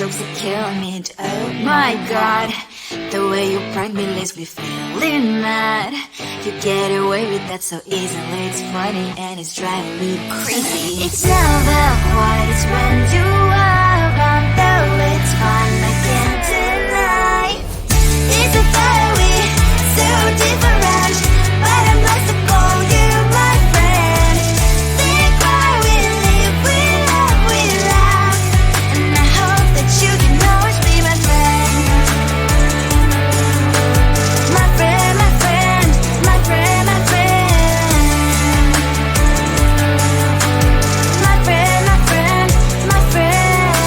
jokes that kill me. Oh my god, the way you prank me leaves me feeling mad. You get away with that so easily. It's funny and it's driving me crazy. It's never quite as when you are around, though it's fun, I can't deny. It's a fiery, so different, but I'm blessed to call you my friend. Think why we live, we laugh, and I hope that you can always be my friend. My friend, my friend, my friend, my friend. My friend, my friend, my friend.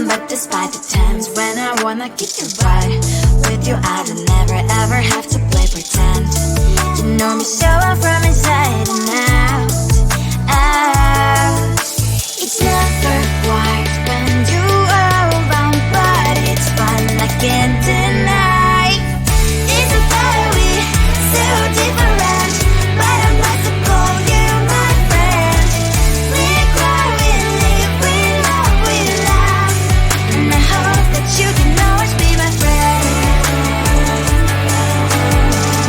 But despite the times when I wanna kick your butt, with you I don't never ever have to play pretend. You know me so well from inside and out, out. It's never quite when you are around, but it's fun, I can't deny. It's a fiery, so different, but I must call you my friend. We cry, we live, we love, and I hope that you can always be my friend.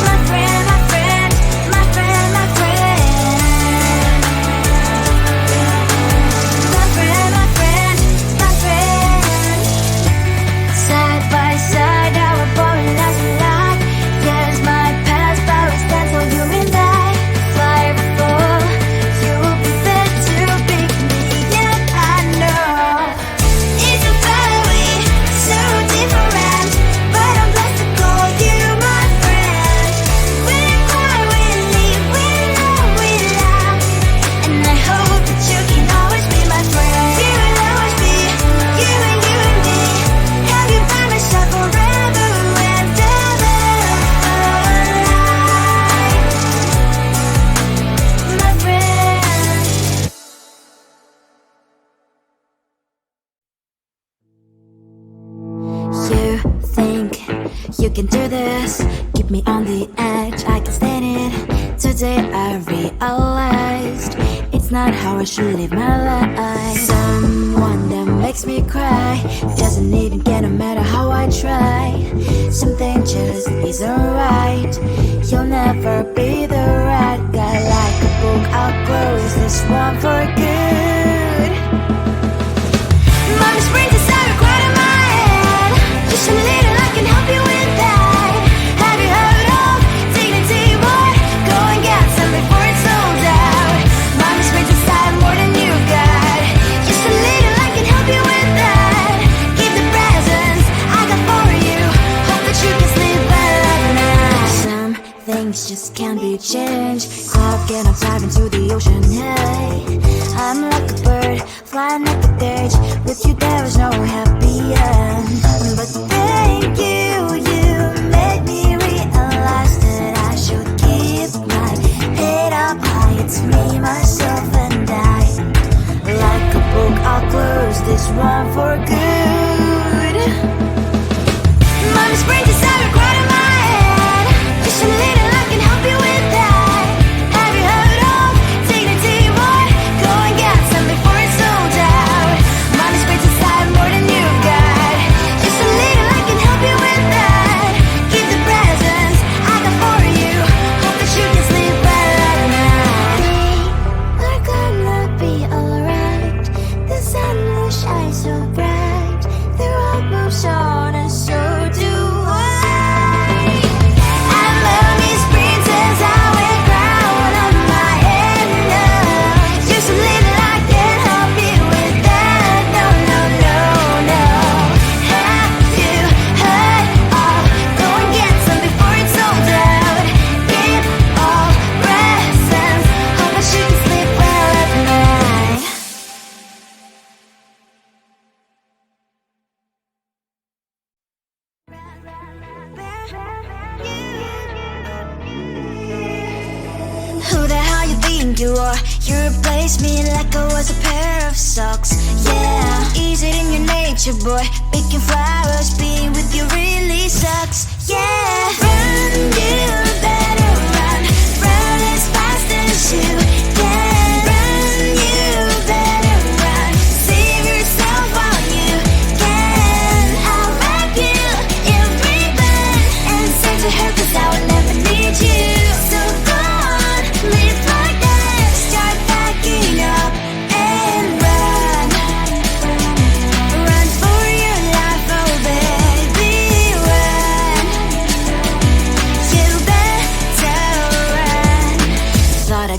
My friend, my friend, my friend, my friend. My friend, my friend, my friend. Side by side, our body lies a lot. Yes, my past power stands on you and I. Fly before you will be there to pick me up, I know. It's a fiery, so different, but I'm blessed to call you my friend. We cry, we live, we love, and I hope that you can always be my friend. You will always be, you and me. Have you by my side forever and ever. My friend. You think you can do this, keep me on the edge, I can stand it. Today I realized it's not how I should live my life. Someone that makes me cry doesn't even get no matter how I try. Something just isn't right. You'll never be the right guy. Like a book, I'll close this one for good. Mommy's brains inside are quite in my head. Just a little, I can help you with that. Have you heard of dignity, boy? Go and get some before it's sold out. Mommy's brains inside more than you got. Just a little, I can help you with that. Keep the presents I got for you. Hope that you can sleep well at night. Some things just can't be changed. Clock and I'm diving to the ocean, hey. I'm like a bird, flying like a cage. With you there is no happy end. But thank you, you made me realize that I should keep my head up high. It's me, myself and I. Like a book, I'll close this one for good. Mommy's brains inside are quite in my head. Just a little, I can help you with that. Have you heard of dignity, boy? Go and get some before it's sold out. Mommy's brains inside more than you got. Just a little, I can help you with that. Keep the presents I got for you. Hope that you can sleep well at night. We're gonna be alright. The sun will shine so bright. The road moves on and so do I. I love these princess, I wear crown on my head now. Just a little, I can help you with that. No, no, no, no. Have you heard of? Go and get some before it's sold out. Keep all presents. Hope that you can sleep well at night. Who the hell you think you are? You replaced me like I was a pair of socks. Yeah, is it in your nature, boy? Picking flowers, being with you really sucks. Yeah, run, you better run. Run as fast as you can. Run, you better run. Save yourself while you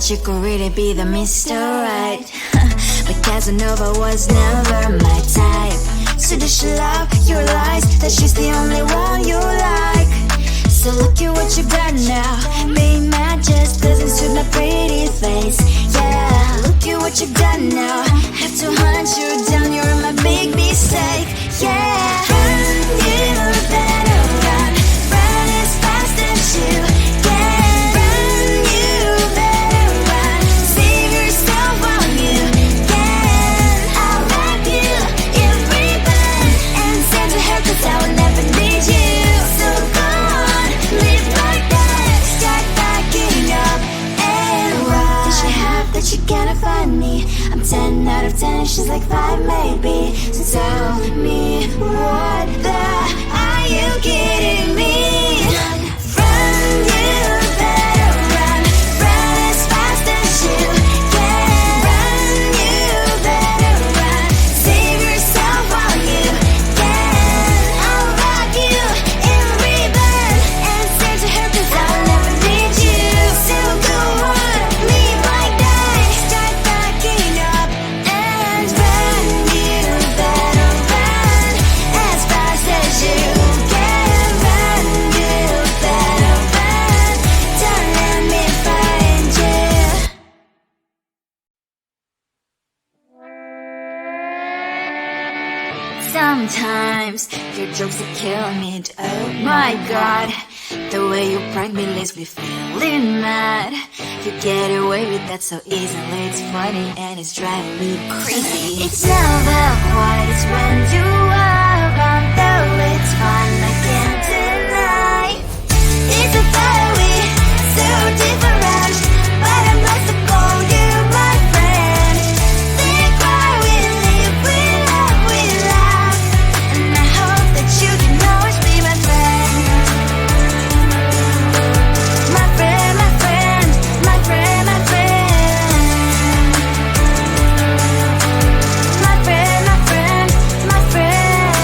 that you could really be the Mr. Right. But Casanova was never my type. So does she love your lies, that she's the only one you like? So look at what you've done now. Being mad just doesn't suit my pretty face. Yeah, look at what you've done now. Have to hunt you down, you're my big mistake. Yeah, run, you better run. Run as fast as you can. Run, you better run. Save yourself while you can. I'll wrap you in ribbon and send to her, 'cause I will never need you. So go on, live like that. Start backing up and run. Does she have that she cannot find me? I'm 10 out of 10, she's like 5 maybe. So tell me, what the are you kidding me? Run, you better run. Run as fast as you can. Run, you better run. Save yourself while you can. I'll rock you in ribbon and send to her, 'cause I will never need you. So go on, leave like that. Start backing up and run. You better run as fast as you can. Run, you better run. Don't let me find you. Sometimes your jokes are killing me. Oh my god, the way you prank me leaves me feeling mad. You get away with that so easily. It's funny and it's driving me crazy. It's never quite as when you are around, though it's fun, I can't deny. It's a fiery, so different, but I'm blessed to call you my friend. Think why we live, we love, we laugh, and I hope that you can always be my friend. My friend, my friend, my friend, my friend. My friend, my friend, my friend.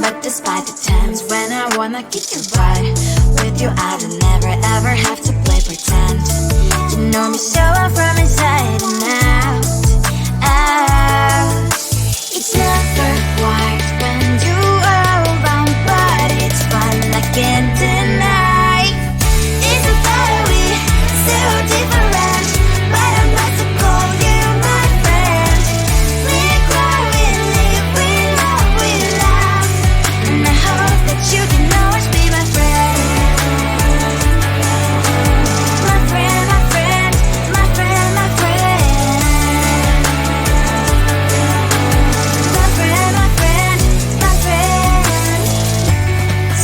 But despite the times when I wanna kick your butt, with you I don't never ever have to play pretend. You know me so well from inside and out, out. It's never quite when you are around, but it's fun, I can't deny. It's a fiery, so different, but I'm blessed to call you my friend. We cry, we live, we love, we laugh, and I hope that you can always be my friend. My friend, my friend, my friend, my friend. My friend, my friend, my friend.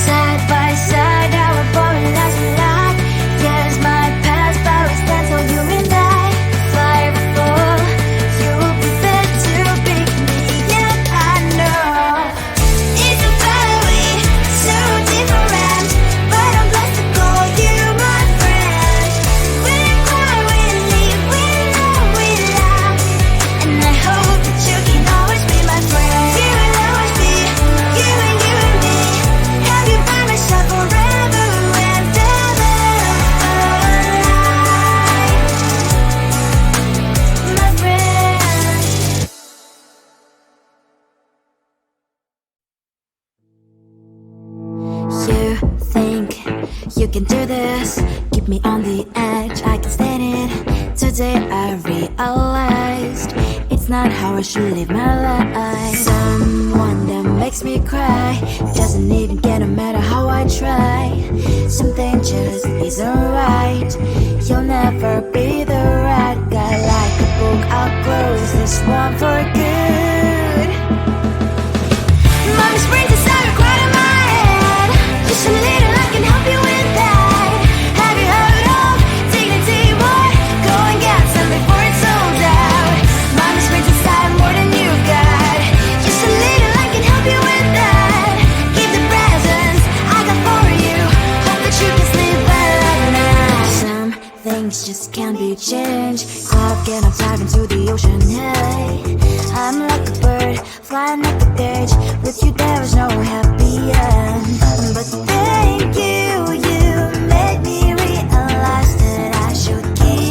Side by side, our body last a lot. Yes, my past always stands on you and I. Fly before you prefer to pick me, yet I know it's a fiery, so different, but I'm blessed to call you my friend. We cry, we live, we love, we laugh, and I hope that you can always be my friend. You will always be you and you and me. Have you by my side forever and ever? My friend. You think you can do this, keep me on the edge, I can stand it. Today I realized it's not how I should live my life. Someone that makes me cry doesn't even get, no matter how I try. Something just isn't right. You'll never be the right guy. Like a book, I'll close this one for good. Mommy's brains inside are quite in my head. Just a little, I can help you with that. Have you heard of dignity, boy? Go and get some before it's sold out. Mommy's brains inside more than you've got. Just a little, I can help you with that. Keep the presents I got for you. Hope that you can sleep better now. Some things just can't be changed. Cloud can dive into the ocean, hey. I'm like a bird, flying like a cage. With you there is no happy end. But thank you, you made me realize that I should keep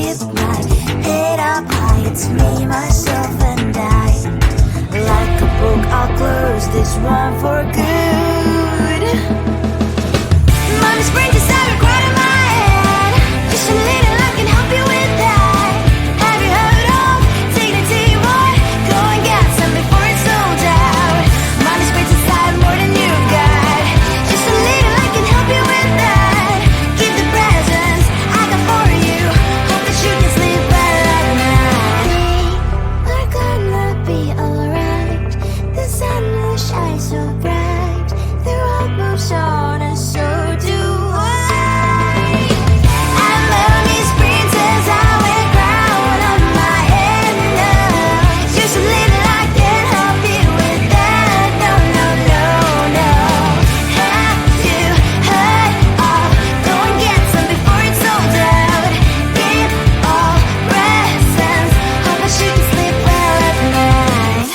me, myself and I. Like a book, I'll close this one for good. Mommy springs inside right in my head. Just a little, I can help you with that. Have you heard of dignity, boy? Go and get some before it's sold out. Mommy springs inside more than you got. Just a little, I can help you with that. Give the presents I got for you. Hope that you can sleep well at night. We're gonna be alright. The sun will shine so bright. The road moves on and so do I. And mommy's princess, I wear crown on my head now. Just a little, I can help you with that. No, no, no, no. Have you heard of? Go and get some before it's sold out. Give all presents. Hope that you can sleep well at night.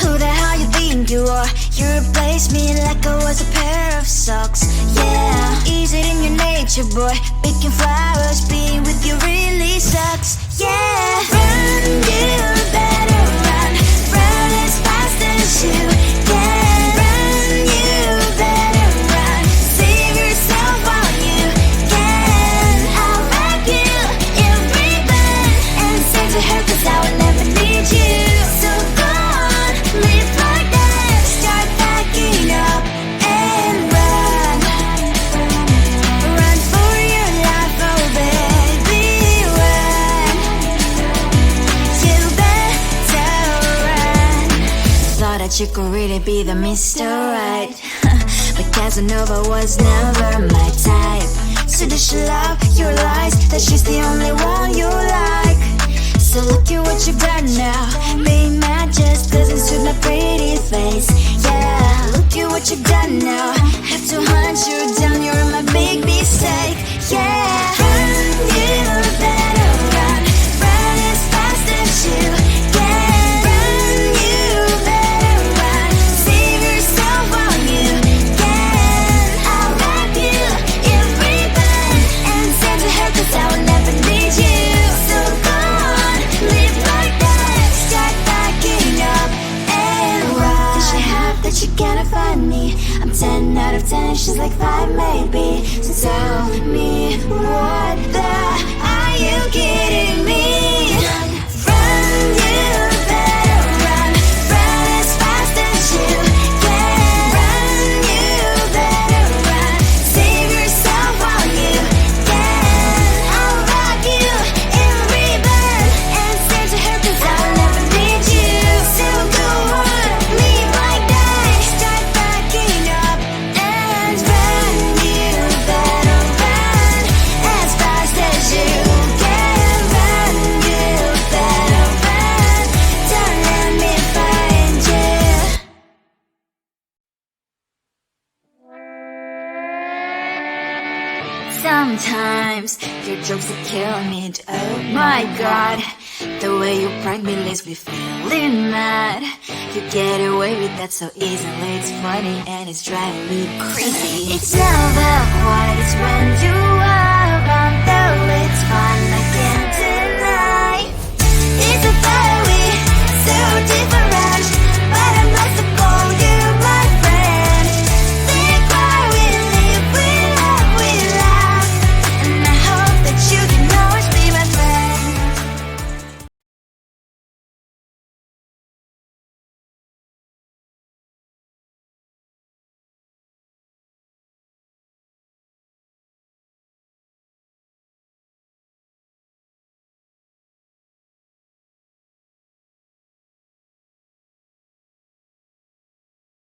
Who the hell you think you are? You replaced me like I was a pair of socks. Yeah, is it in your nature, boy? Picking flowers, being with you really sucks. Yeah, run, you better run. Run as fast as you can. Run, you better run. Save yourself while you can. I'll wrap you in ribbon and say to her, 'cause I will never need you. So go on, live like that. Start packing up and run. Run for your life, oh baby, run. You better run. Thought that you could really be the Mr. Right. But Casanova was never my type. So does she love your lies? That she's the only one you like. So look at what you've done now. Being mad just doesn't suit my pretty face. Yeah, look at what you've done now. Have to hunt you down, you're my big mistake. Yeah, run, you better run. Run as fast as you can. Run, you better run. Save yourself while you can. I'll wrap you in ribbon and send to her, 'cause I will never need you. So go on, live like that. Start packing up and run. Does she have that you cannot find me? I'm 10 out of 10, she's like 5 maybe. So tell me, what the, are you kidding me? Run, you better run. Run as fast as you can. Run, you better run. Save yourself while you can. I'll wrap you in ribbon and send to her, 'cause I'll never need you. So go on, leave like that. Start packing up and run. You better run as fast as you can. Run, you better run. Don't let me find you. Sometimes your jokes will kill me. Oh my god, the way you prank me leaves me feeling mad. You get away with that so easily. It's funny and it's driving me crazy. It's never quiet, it's when you